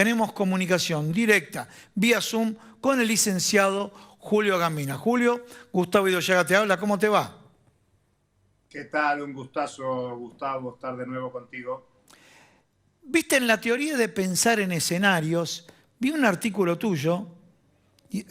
Tenemos comunicación directa vía Zoom con el licenciado Julio Gambina. Julio, Gustavo Idoyaga te habla, ¿cómo te va? ¿Qué tal? Un gustazo, Gustavo, estar de nuevo contigo. Viste, en la teoría de pensar en escenarios, vi un artículo tuyo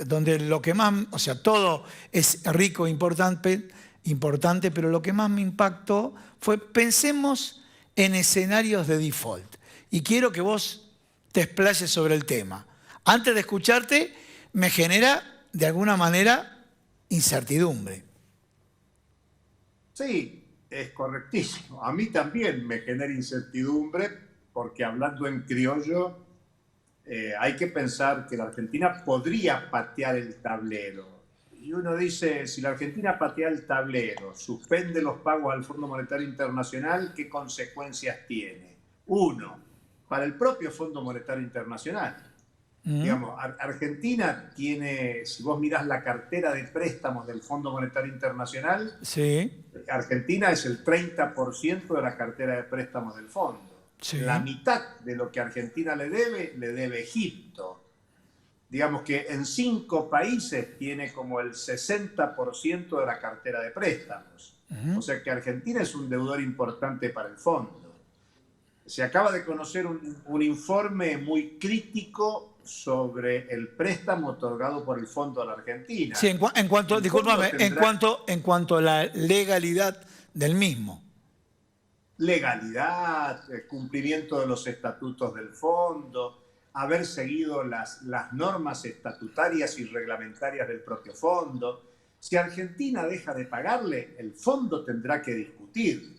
donde lo que más, o sea, todo es rico e importante, pero lo que más me impactó fue pensemos en escenarios de default. Y quiero que vos te explayes sobre el tema. Antes de escucharte, me genera, de alguna manera, incertidumbre. Sí, es correctísimo. A mí también me genera incertidumbre porque hablando en criollo, hay que pensar que la Argentina podría patear el tablero. Y uno dice, si la Argentina patea el tablero, suspende los pagos al Fondo Monetario Internacional, ¿qué consecuencias tiene? Uno, para el propio Fondo Monetario Internacional. Digamos, Argentina tiene, si vos mirás la cartera de préstamos del Fondo Monetario Internacional, Sí, Argentina es el 30% de la cartera de préstamos del fondo. La sí. mitad de lo que Argentina le debe Egipto. Digamos que en 5 países tiene como el 60% de la cartera de préstamos. O sea que Argentina es un deudor importante para el fondo. Se acaba de conocer un informe muy crítico sobre el préstamo otorgado por el Fondo a la Sí, Argentina. en cuanto, El fondo discúlpame, tendrá en cuanto a la legalidad del mismo. legalidad, cumplimiento de los estatutos del fondo, haber seguido las normas estatutarias y reglamentarias del propio fondo. Si Argentina deja de pagarle, el fondo tendrá que discutir.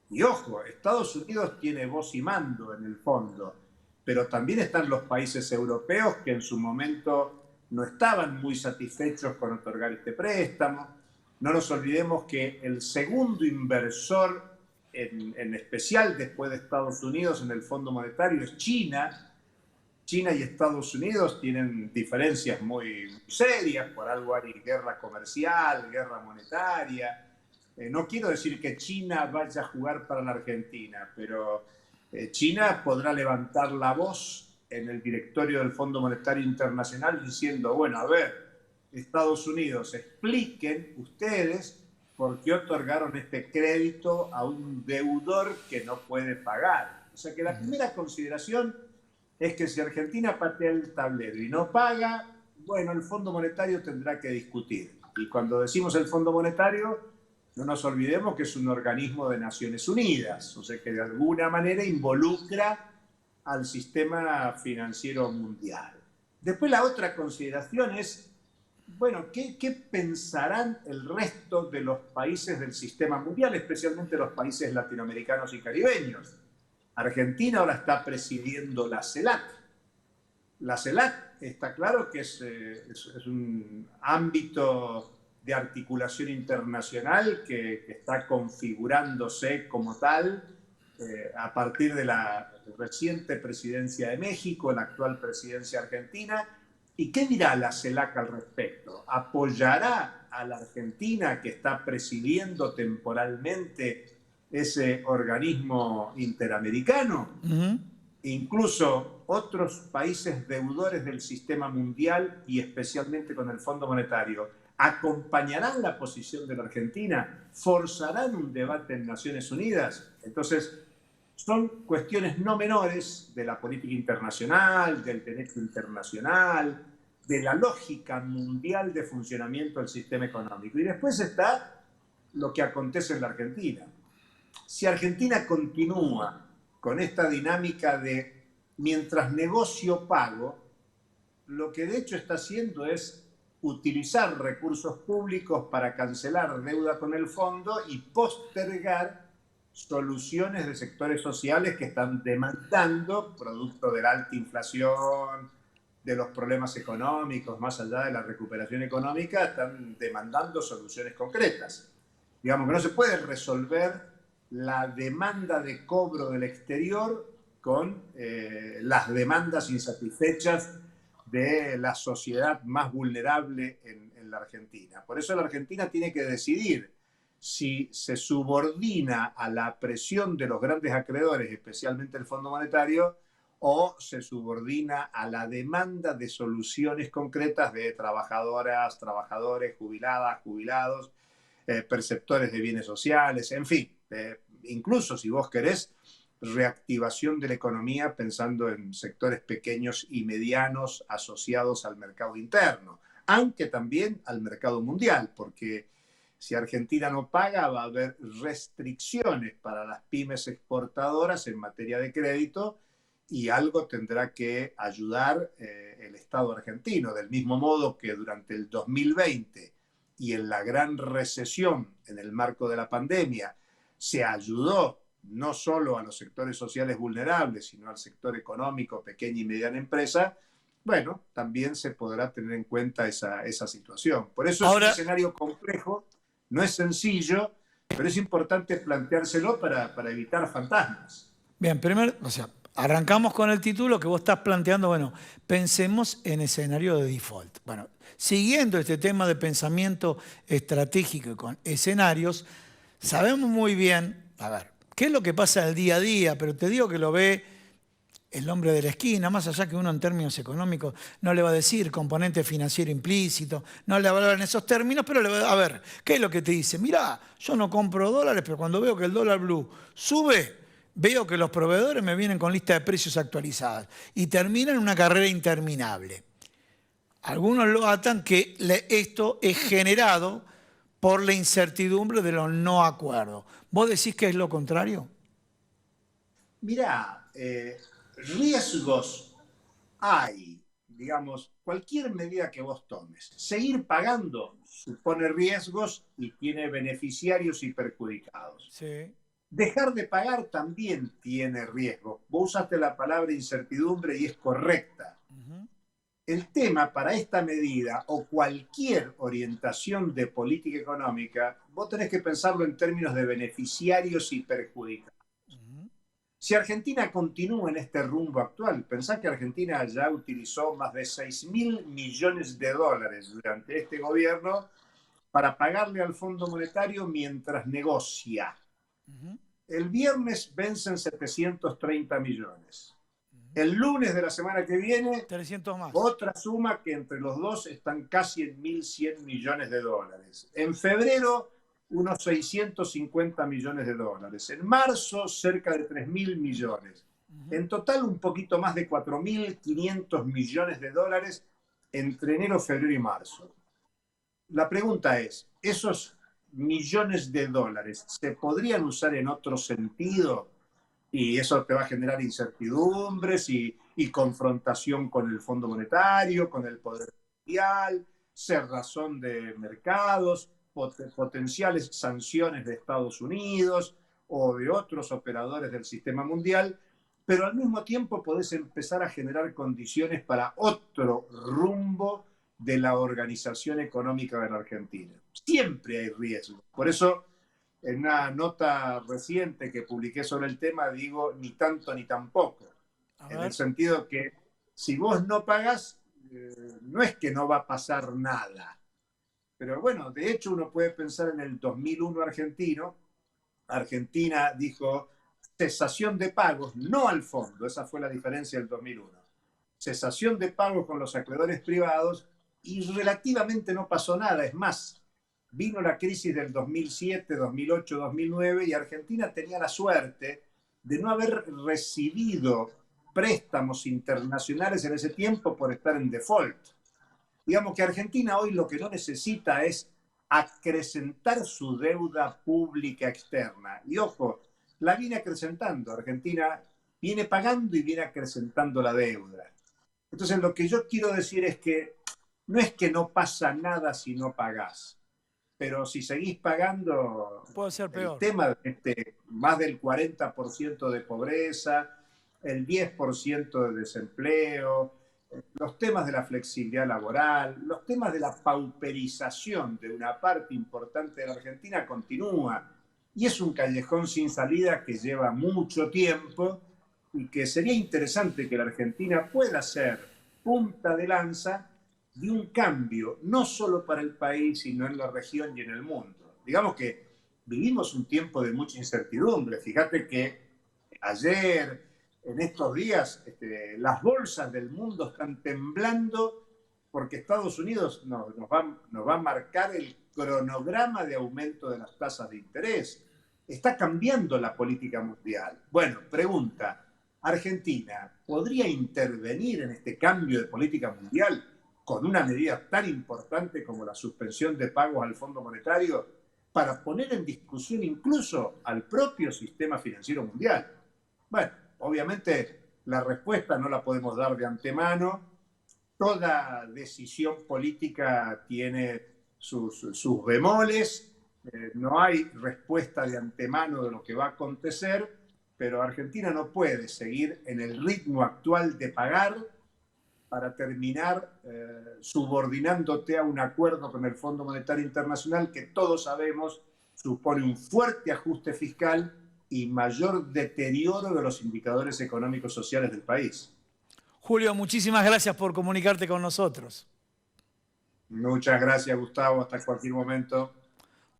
Y ojo, Estados Unidos tiene voz y mando en el fondo, pero también están los países europeos que en su momento no estaban muy satisfechos con otorgar este préstamo. No nos olvidemos que el segundo inversor, en especial después de Estados Unidos en el Fondo Monetario, es China. China y Estados Unidos tienen diferencias muy serias, por algo hay guerra comercial, guerra monetaria. No quiero decir que China vaya a jugar para la Argentina, pero China podrá levantar la voz en el directorio del Fondo Monetario Internacional diciendo, bueno, a ver, Estados Unidos, expliquen ustedes por qué otorgaron este crédito a un deudor que no puede pagar. O sea que la primera consideración es que si Argentina patea el tablero y no paga, bueno, el Fondo Monetario tendrá que discutir. Y cuando decimos el Fondo Monetario, no nos olvidemos que es un organismo de Naciones Unidas, o sea que de alguna manera involucra al sistema financiero mundial. Después la otra consideración es, bueno, ¿qué pensarán el resto de los países del sistema mundial, especialmente los países latinoamericanos y caribeños? Argentina ahora está presidiendo la CELAC. La CELAC está claro que es un ámbito de articulación internacional que está configurándose como tal a partir de la reciente presidencia de México, la actual presidencia argentina. ¿Y qué dirá la CELAC al respecto? ¿Apoyará a la Argentina que está presidiendo temporalmente ese organismo interamericano? Incluso otros países deudores del sistema mundial y especialmente con el Fondo Monetario acompañarán la posición de la Argentina, forzarán un debate en Naciones Unidas. Entonces, son cuestiones no menores de la política internacional, del derecho internacional, de la lógica mundial de funcionamiento del sistema económico. Y después está lo que acontece en la Argentina. Si Argentina continúa con esta dinámica de mientras negocio pago, lo que de hecho está haciendo es utilizar recursos públicos para cancelar deuda con el fondo y postergar soluciones de sectores sociales que están demandando, producto de la alta inflación, de los problemas económicos, más allá de la recuperación económica, están demandando soluciones concretas. Digamos que no se puede resolver la demanda de cobro del exterior con las demandas insatisfechas de la sociedad más vulnerable en la Argentina. Por eso la Argentina tiene que decidir si se subordina a la presión de los grandes acreedores, especialmente el Fondo Monetario, o se subordina a la demanda de soluciones concretas de trabajadoras, trabajadores, jubiladas, jubilados, perceptores de bienes sociales, en fin, incluso si vos querés, reactivación de la economía pensando en sectores pequeños y medianos asociados al mercado interno, aunque también al mercado mundial, porque si Argentina no paga va a haber restricciones para las pymes exportadoras en materia de crédito y algo tendrá que ayudar el Estado argentino, del mismo modo que durante el 2020 y en la gran recesión en el marco de la pandemia se ayudó no solo a los sectores sociales vulnerables, sino al sector económico, pequeña y mediana empresa, bueno, también se podrá tener en cuenta esa situación. Por eso es un Ahora, escenario complejo, no es sencillo, pero es importante planteárselo para evitar fantasmas. bien, primero, o sea, arrancamos con el título que vos estás planteando, bueno, pensemos en escenario de default. Bueno, siguiendo este tema de pensamiento estratégico y con escenarios, sabemos muy bien, a ver, qué es lo que pasa en el día a día, pero te digo que lo ve el hombre de la esquina, más allá que uno en términos económicos no le va a decir componente financiero implícito, no le va a hablar en esos términos, pero le va a ver, ¿qué es lo que te dice? Mirá, yo no compro dólares, pero cuando veo que el dólar blue sube, veo que los proveedores me vienen con lista de precios actualizadas y terminan una carrera interminable. Algunos lo atan que esto es generado por la incertidumbre de los no acuerdos. ¿Vos decís que es lo contrario? Mirá, riesgos hay, digamos, cualquier medida que vos tomes. Seguir pagando supone riesgos y tiene beneficiarios y perjudicados. Sí. Dejar de pagar también tiene riesgo. Vos usaste la palabra incertidumbre y es correcta. El tema para esta medida o cualquier orientación de política económica, vos tenés que pensarlo en términos de beneficiarios y perjudicados. Si Argentina continúa en este rumbo actual, pensá que Argentina ya utilizó más de 6.000 millones de dólares durante este gobierno para pagarle al Fondo Monetario mientras negocia. El viernes vencen 730 millones. El lunes de la semana que viene, 300 más. otra suma que entre los dos están casi en 1.100 millones de dólares. En febrero, unos 650 millones de dólares. En marzo, cerca de 3.000 millones. En total, un poquito más de 4.500 millones de dólares entre enero, febrero y marzo. La pregunta es, ¿esos millones de dólares se podrían usar en otro sentido? Y eso te va a generar incertidumbres y confrontación con el Fondo Monetario, con el Poder Mundial, cerrazón de mercados, potenciales sanciones de Estados Unidos o de otros operadores del sistema mundial, pero al mismo tiempo podés empezar a generar condiciones para otro rumbo de la organización económica de la Argentina. Siempre hay riesgo. Por eso, en una nota reciente que publiqué sobre el tema, digo ni tanto ni tampoco. En el sentido que si vos no pagás, no es que no va a pasar nada. Pero bueno, de hecho uno puede pensar en el 2001 argentino. Argentina dijo cesación de pagos, no al fondo, esa fue la diferencia del 2001. Cesación de pagos con los acreedores privados y relativamente no pasó nada. Es más, vino la crisis del 2007, 2008, 2009 y Argentina tenía la suerte de no haber recibido préstamos internacionales en ese tiempo por estar en default. Digamos que Argentina hoy lo que no necesita es acrecentar su deuda pública externa. Y ojo, la viene acrecentando. Argentina viene pagando y viene acrecentando la deuda. Entonces lo que yo quiero decir es que no es que no pasa nada si no pagás, pero si seguís pagando, puede ser peor. El tema de más del 40% de pobreza, el 10% de desempleo, los temas de la flexibilidad laboral, los temas de la pauperización de una parte importante de la Argentina continúa. Y es un callejón sin salida que lleva mucho tiempo y que sería interesante que la Argentina pueda ser punta de lanza de un cambio, no solo para el país, sino en la región y en el mundo. Digamos que vivimos un tiempo de mucha incertidumbre. Fíjate que ayer en estos días las bolsas del mundo están temblando porque Estados Unidos nos va a marcar el cronograma de aumento de las tasas de interés. Está cambiando la política mundial. Bueno, pregunta, ¿Argentina podría intervenir en este cambio de política mundial con una medida tan importante como la suspensión de pagos al Fondo Monetario para poner en discusión incluso al propio sistema financiero mundial? Bueno, obviamente la respuesta no la podemos dar de antemano. Toda decisión política tiene sus bemoles. No hay respuesta de antemano de lo que va a acontecer, pero Argentina no puede seguir en el ritmo actual de pagar para terminar subordinándote a un acuerdo con el Fondo Monetario Internacional que todos sabemos supone un fuerte ajuste fiscal y mayor deterioro de los indicadores económicos sociales del país. Julio, muchísimas gracias por comunicarte con nosotros. Muchas gracias, Gustavo. Hasta cualquier momento.